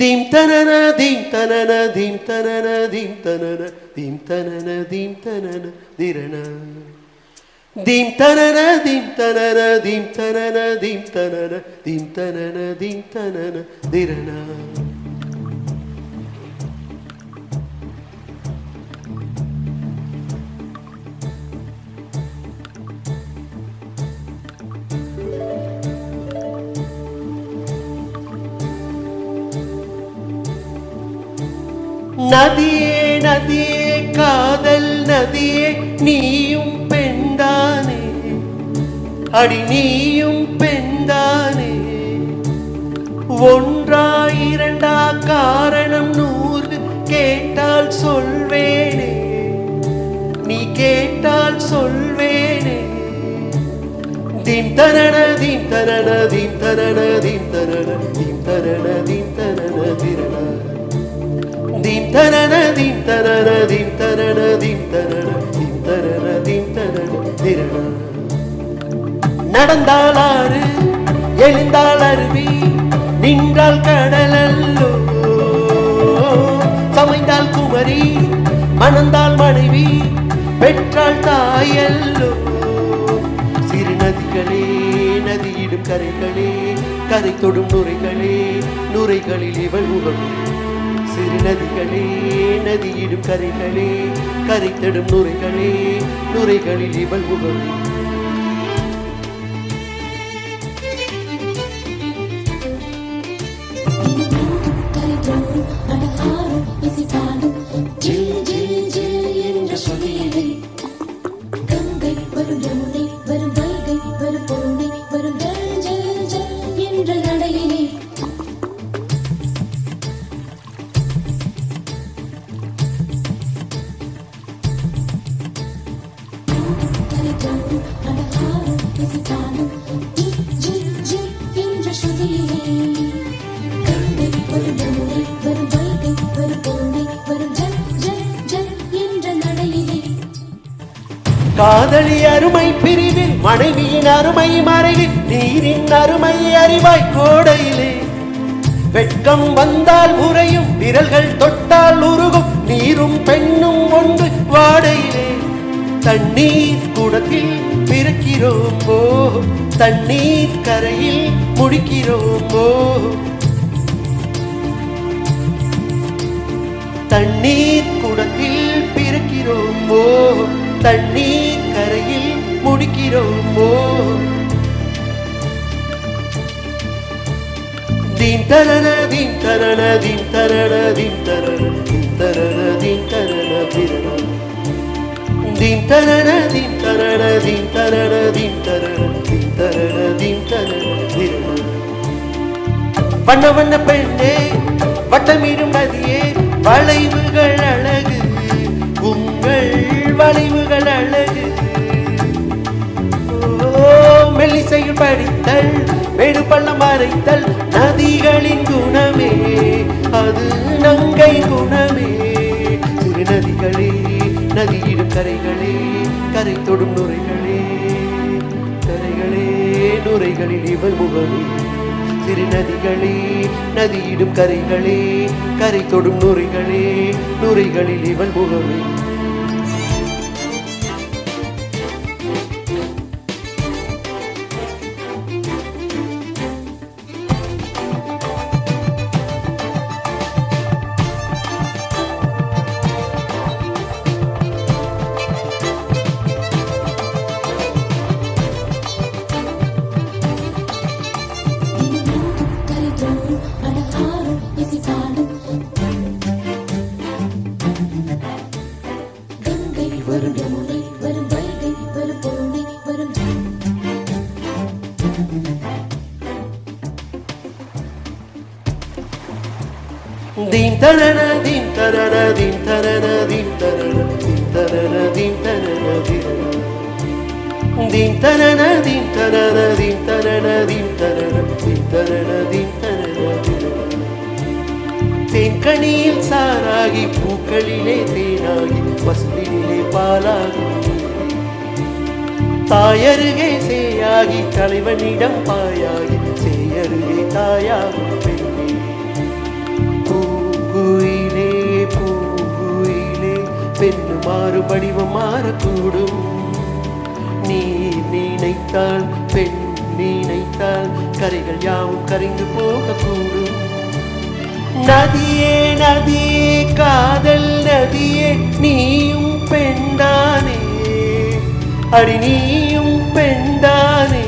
Dim tanana, dim tanana, dim tanana, dim tanana, dim tanana, dim tanana, dirana. Dim tanana, dim tanana, dim tanana, dim tanana, dim tanana, dim tanana, dirana. நதியே நதியே காதல் நதியே நீயும் பெண்தானே அடி நீயும் பெண்தானே ஒன்றா இரண்டா காரணம் 100 கேட்டால் சொல்வேனே நீ கேட்டால் சொல்வேனே தீம் தரண தீம் தரண தீம் தரண தீம் தரண தீம் தரண தீம் தரண திரண Dim tarana dim tarana dim tarana dim tarana dim tarana dim tarana dirana நடந்தால் ஆறு எழுந்தால் அருவி நின்றால் கடலல்லோ சமைந்தால் குமரி மணந்தால் மனைவி பெற்றால் தாயல்லோ சிறு நதிகளே நதியிடும் கரைகளே கரை தொடும் நுரைகளே நுரைகளில் இவள் முகமே சிறு நதிகளே நதியிடும் கரைகளே கரை தொடும் நுரைகளே நுரைகளில் இவள் முகமே காதலி அருமை பிரிவில் மனைவியின் அருமை மறைவில் நீரின் அருமை அறிவாய் கோடையிலே வெட்கம் வந்தால் உறையும் விரல்கள் தொட்டால் உருகும் நீரும் பெண்ணும் ஒன்று வாடையிலே தண்ணீர் குடத்தில் பிறக்கிறோமோ தண்ணீர் கரையில் முடிக்கிறோமோ தண்ணீர் குடத்தில் பிறக்கிறோமோ தண்ணீர் கரையில் முடிக்கிறோமோ தீம் தரண தீம் தரண தீம் தரண தீம் தரண தீம் தரண தீம் தரண திரண தீம் தரண தீம் தரண தீம் தரண தீம் தரண தீம் தரண தீம் தரண திரண வண்ண வண்ண பெண்ணே வட்டமிடும் நதியே வளைவுகள் அழகு உங்கள் வளைவுகள் அழகு மெல்லிசையில் படித்தல் மேடு பள்ளம் மறைத்தல் நதிகளின் குணமே அது நங்கை குணமே சிறு நதிகளே நதியிடும் கரைகளே கரை தொடும் நுரைகளே கரைகளே நுரைகளில் இவள் முகமே சிறு நதிகளே நதியிடும் கரைகளே கரை தொடும் நுரைகளே நுரைகளில் இவள் முகமே Dim tarana dim tarana dim tarana dim tarana dim tarana dim tarana dim tarana dim tarana dim tarana dim tarana dim tarana dim tarana தேன்கனியில் சாராகி பூக்களிலே தேனாகி பசுவினிலே பாலாகி தாயருகே சேயாகி தலைவனிடம் பாயாகி சேயருகே தாயாகும் பெண்ணே மாறு வடிவம் மாறக்கூடும். நீ நினைத்தால் பெண் நினைத்தால் கரைகள் யாவும் கரைந்து போகக்கூடும். நதியே நதியே காதல் நதியே நீயும் பெண்தானே, அடி நீயும் பெண்தானே.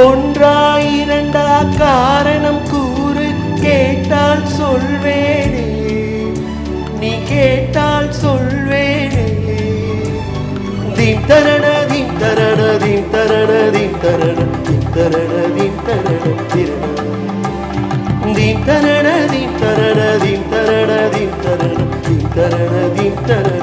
ஒன்றா இரண்டா காரணம் கூறு, கேட்டால் சொல்வேனே, நீ கேட்டால் சொல்வேனே. தீம் தரண தீம் தரண தீம் தரண தீம் தரண தீம் தரண தீம் தரண திரண தீம் தரண தீம் தரண தீம் தரண தீம் தரண தீம் தரண தீம் தரண